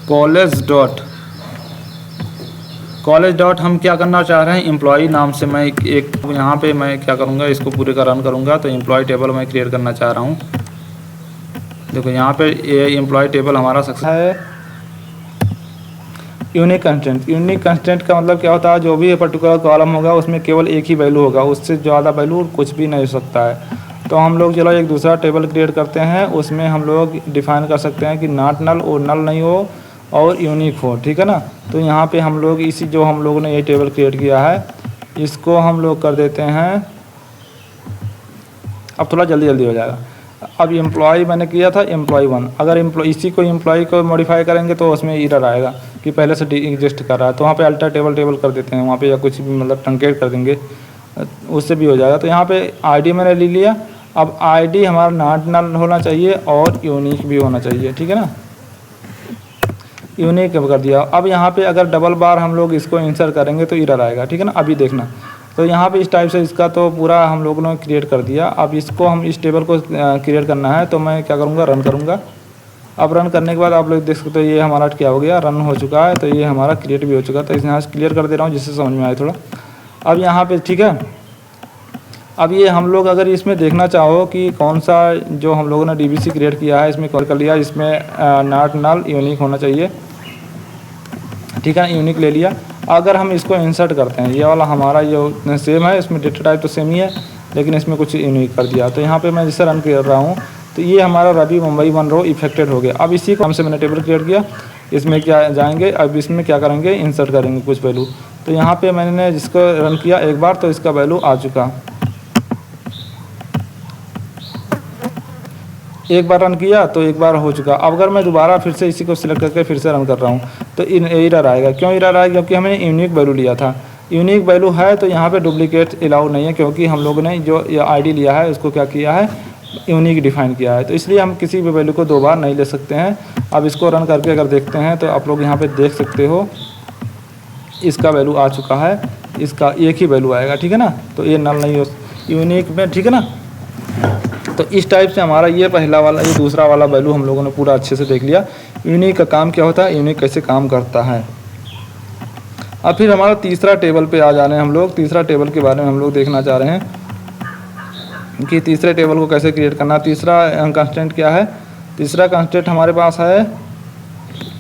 College dot हम क्या करना चाह रहे हैं, एम्प्लॉई नाम से मैं एक यहाँ पे मैं क्या करूँगा, इसको पूरे का रन करूँगा तो एम्प्लॉय टेबल मैं क्रिएट करना चाह रहा हूँ। देखो यहाँ पे ये एम्प्लॉय टेबल हमारा सक्सेस है। यूनिक कंस्टेंट का मतलब क्या होता है, जो भी पर्टिकुलर कॉलम होगा उसमें केवल एक ही वैल्यू होगा, उससे ज़्यादा वैल्यू कुछ भी नहीं हो सकता है। तो हम लोग चलो एक दूसरा टेबल क्रिएट करते हैं, उसमें हम लोग डिफ़ाइन कर सकते हैं कि नॉट नल और नल नहीं हो और यूनिक हो, ठीक है ना। तो यहाँ पे हम लोग इसी जो हम लोगों ने ये टेबल क्रिएट किया है इसको हम लोग कर देते हैं, अब थोड़ा जल्दी हो जाएगा। अब एम्प्लॉय मैंने किया था एम्प्लॉय 1, अगर इसी को एम्प्लॉय को मॉडिफाई करेंगे तो उसमें एरर आएगा कि पहले से एग्जिस्ट कर रहा है। तो वहाँ पे अल्टर टेबल कर देते हैं वहाँ पे, या कुछ भी मतलब ट्रंकेट कर देंगे, उससे भी हो जाएगा। तो यहाँ पे आईडी मैंने ले लिया। अब आईडी हमारा नॉट नल होना चाहिए और यूनिक भी होना चाहिए, ठीक है ना। यूनिक कर दिया। अब यहाँ पे अगर डबल बार हम लोग इसको इंसर्ट करेंगे तो एरर आएगा, ठीक है ना। अभी देखना, तो यहाँ पे इस टाइप से इसका तो पूरा हम लोगों ने क्रिएट कर दिया। अब इसको हम इस टेबल को क्रिएट करना है, तो मैं क्या करूँगा, रन करूँगा। अब रन करने के बाद आप लोग देख सकते हो ये हमारा क्या हो गया, रन हो चुका है। तो ये हमारा क्रिएट भी हो चुका है। तो इस यहाँ से क्लियर कर दे रहा हूँ जिससे समझ में आए थोड़ा। अब यहाँ पे ठीक है, अब ये हम लोग अगर इसमें देखना चाहो कि कौन सा जो हम लोगों ने DBC क्रिएट किया है इसमें कॉल कर लिया, इसमें नॉट नल यूनिक होना चाहिए, ठीक है, यूनिक ले लिया। अगर हम इसको इंसर्ट करते हैं, ये वाला हमारा ये सेम है, इसमें डेटा टाइप तो सेम ही है लेकिन इसमें कुछ यूनिक कर दिया। तो यहाँ पे मैं जिससे रन कर रहा हूँ तो ये हमारा रवि मुंबई 1 रो इफेक्टेड हो गया। अब इसी काम से मैंने टेबल क्रिएट किया, इसमें क्या जाएंगे, अब इसमें क्या करेंगे, इंसर्ट करेंगे कुछ वैल्यू। तो यहाँ पे मैंने जिसको रन किया एक बार तो इसका वैल्यू आ चुका, एक बार रन किया तो एक बार हो चुका। अब अगर मैं दोबारा फिर से इसी को सिलेक्ट करके फिर से रन कर रहा हूँ तो एरर आएगा। क्यों एरर आएगा, क्योंकि हमने यूनिक वैल्यू लिया था। यूनिक वैल्यू है तो यहाँ पे डुप्लीकेट अलाउ नहीं है, क्योंकि हम लोगों ने जो आईडी लिया है उसको क्या किया है, यूनिक डिफाइन किया है। तो इसलिए हम किसी भी वैल्यू को 2 बार नहीं ले सकते हैं। अब इसको रन करके अगर देखते हैं तो आप लोग यहाँ पे देख सकते हो इसका वैल्यू आ चुका है, इसका एक ही वैल्यू आएगा, ठीक है ना। तो ये नल नहीं हो यूनिक में, ठीक है ना। तो इस टाइप से हमारा ये पहला वाला, ये दूसरा वाला वैल्यू हम लोगों ने पूरा अच्छे से देख लिया। यूनिक का काम क्या होता है, यूनिक कैसे काम करता है। अब फिर हमारा तीसरा टेबल पे आ जाने हम लोग। तीसरा टेबल के बारे में हम लोग देखना चाह रहे हैं कि तीसरे टेबल को कैसे क्रिएट करना। तीसरा कंस्टेंट क्या है, तीसरा कंस्टेंट हमारे पास है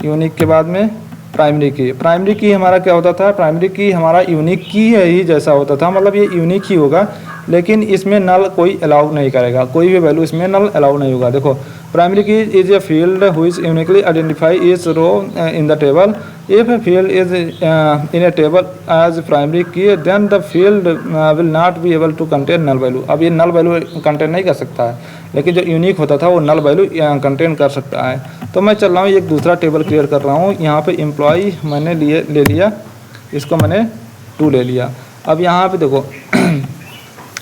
यूनिक के बाद में प्राइमरी की। प्राइमरी की हमारा क्या होता था, प्राइमरी की हमारा यूनिक की ही जैसा होता था, मतलब ये यूनिक ही होगा लेकिन इसमें नल कोई अलाउ नहीं करेगा, कोई भी वैल्यू इसमें नल अलाउ नहीं होगा। देखो, primary key is a field which is uniquely identify is row in the table. If a field is in a table as primary key then the field will not be able to contain null value. अब ये null value contain नहीं कर सकता है, लेकिन जो unique होता था वो नल वैल्यू कंटेन कर सकता है। तो मैं चल रहा हूँ एक दूसरा टेबल क्रिएट कर रहा हूँ। यहाँ पे एम्प्लॉय मैंने ले लिया, इसको मैंने 2 ले लिया। अब यहाँ पे देखो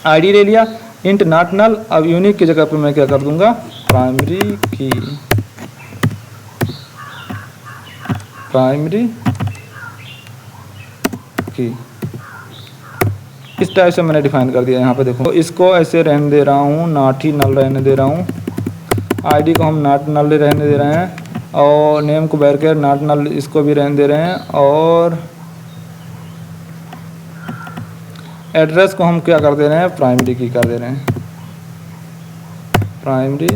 आईडी ले लिया, इंट नॉट नल। अब यूनिक की जगह पे मैं क्या कर दूंगा, प्राइमरी की, प्राइमरी की, इस टाइप से मैंने डिफाइन कर दिया। यहाँ पे देखो, तो इसको ऐसे रहने दे रहा हूँ, नॉट ही नल रहने दे रहा हूँ। आईडी को हम नॉट नल रहने दे रहे हैं और नेम को बैर के नॉट नल इसको भी रहने दे रहे हैं। और एड्रेस को हम क्या कर दे रहे हैं, प्राइमरी की कर दे रहे हैं, प्राइमरी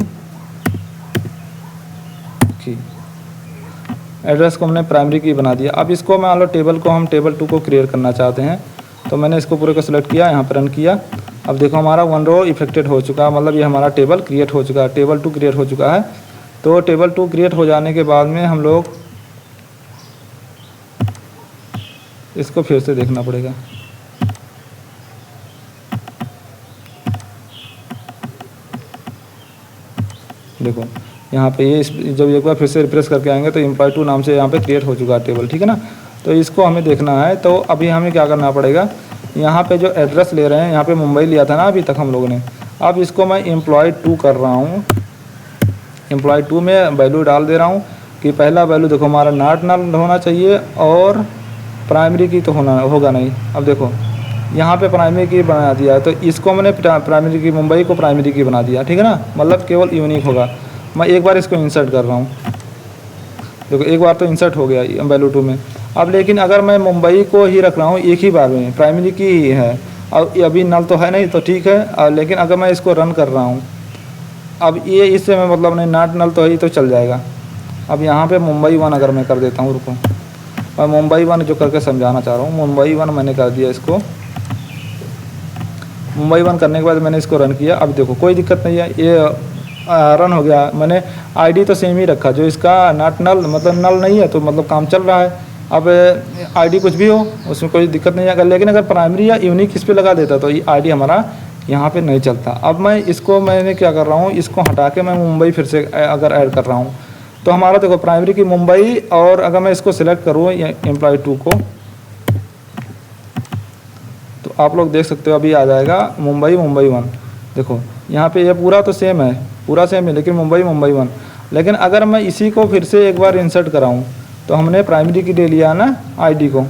की। एड्रेस को हमने प्राइमरी की बना दिया। अब इसको मान लो टेबल को हम टेबल 2 को क्रिएट करना चाहते हैं, तो मैंने इसको पूरे को सिलेक्ट किया, यहाँ पर रन किया। अब देखो हमारा 1 रो इफेक्टेड हो चुका है, मतलब ये हमारा टेबल क्रिएट हो चुका है, टेबल 2 क्रिएट हो चुका है। तो टेबल 2 क्रिएट हो जाने के बाद में हम लोग इसको फिर से देखना पड़ेगा। देखो यहाँ पे ये जब एक बार फिर से रिफ्रेश करके आएंगे तो एम्प्लॉय 2 नाम से यहाँ पे क्रिएट हो चुका है टेबल, ठीक है ना। तो इसको हमें देखना है, तो अभी हमें क्या करना पड़ेगा, यहाँ पे जो एड्रेस ले रहे हैं, यहाँ पे मुंबई लिया था ना अभी तक हम लोगों ने। अब इसको मैं एम्प्लॉय 2 कर रहा हूँ, एम्प्लॉय 2 में वैल्यू डाल दे रहा हूँ कि पहला वैल्यू देखो हमारा नॉट नल होना चाहिए और प्राइमरी की तो होगा नहीं। अब देखो यहाँ पे प्राइमरी की बना दिया है, तो इसको मैंने प्राइमरी की, मुंबई को प्राइमरी की बना दिया, ठीक है ना, मतलब केवल यूनिक होगा। मैं एक बार इसको इंसर्ट कर रहा हूँ, देखो एक बार तो इंसर्ट हो गया वैल्यू 2 में। अब लेकिन अगर मैं मुंबई को ही रख रहा हूँ एक ही बार में, प्राइमरी की ही है, अब ये अभी नल तो है नहीं तो ठीक है, लेकिन अगर मैं इसको रन कर रहा हूँ, अब ये इससे मैं मतलब नहीं, नॉट नल तो है तो चल जाएगा। अब यहाँ पे मुंबई 1 अगर मैं कर देता हूँ, रुको मैं मुंबई 1 जो करके समझाना चाह रहा हूँ। मुंबई 1 मैंने कर दिया इसको, मुंबई 1 करने के बाद मैंने इसको रन किया। अब देखो कोई दिक्कत नहीं है, ये रन हो गया। मैंने आईडी तो सेम ही रखा, जो इसका नॉट नल मतलब नल नहीं है तो मतलब काम चल रहा है। अब आईडी कुछ भी हो उसमें कोई दिक्कत नहीं है, लेकिन अगर प्राइमरी या यूनिक इस पर लगा देता तो ये आईडी हमारा यहाँ पे नहीं चलता। अब मैंने क्या कर रहा हूँ, इसको हटा के मैं मुंबई फिर से अगर ऐड कर रहा हूँ तो हमारा देखो प्राइमरी की मुंबई, और अगर मैं इसको सिलेक्ट करूँ एम्प्लॉय 2 को, तो आप लोग देख सकते हो अभी आ जाएगा मुंबई 1। देखो यहाँ पे ये पूरा तो सेम है, पूरा सेम है, लेकिन मुंबई 1। लेकिन अगर मैं इसी को फिर से एक बार इंसर्ट कराऊँ तो हमने प्राइमरी की ले लिया ना आईडी को,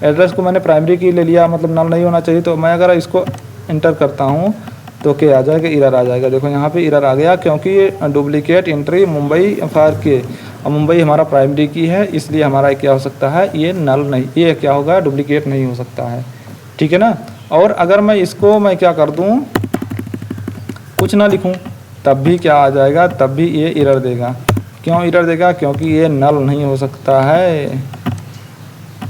एड्रेस को मैंने प्राइमरी की ले लिया, मतलब नल नहीं होना चाहिए। तो मैं अगर इसको इंटर करता हूँ तो क्या आ जाएगा, एरर आ जाएगा। देखो यहाँ पे एरर आ गया क्योंकि ये डुप्लीकेट एंट्री मुंबई फायर के, और मुंबई हमारा प्राइमरी की है, इसलिए हमारा क्या हो सकता है, ये नल नहीं, ये क्या होगा, डुप्लीकेट नहीं हो सकता है, ठीक है ना। और अगर मैं इसको मैं क्या कर दूँ, कुछ ना लिखूँ, तब भी क्या आ जाएगा, तब भी ये एरर देगा। क्यों एरर देगा, क्योंकि ये नल नहीं हो सकता है।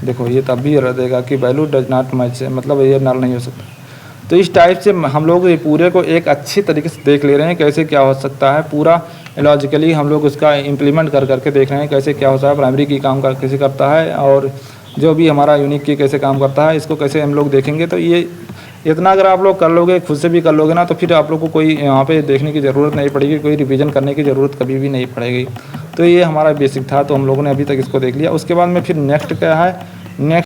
देखो ये तब भी एरर देगा कि वैल्यू डज नॉट मैच, मतलब ये नल नहीं हो सकता। तो इस टाइप से हम लोग ये पूरे को एक अच्छी तरीके से देख ले रहे हैं कैसे क्या हो सकता है, पूरा लॉजिकली हम लोग उसका इम्प्लीमेंट कर करके देख रहे हैं कैसे क्या होता है, प्राइमरी की काम कैसे करता है, और जो भी हमारा यूनिक की कैसे काम करता है, इसको कैसे हम लोग देखेंगे। तो ये इतना अगर आप लोग कर लोगे, खुद से भी कर लोगे ना, तो फिर आप लोग को कोई यहाँ पे देखने की ज़रूरत नहीं पड़ेगी, कोई रिवीजन करने की ज़रूरत कभी भी नहीं पड़ेगी। तो ये हमारा बेसिक था, तो हम लोगों ने अभी तक इसको देख लिया। उसके बाद में फिर नेक्स्ट क्या है, नेक्स्ट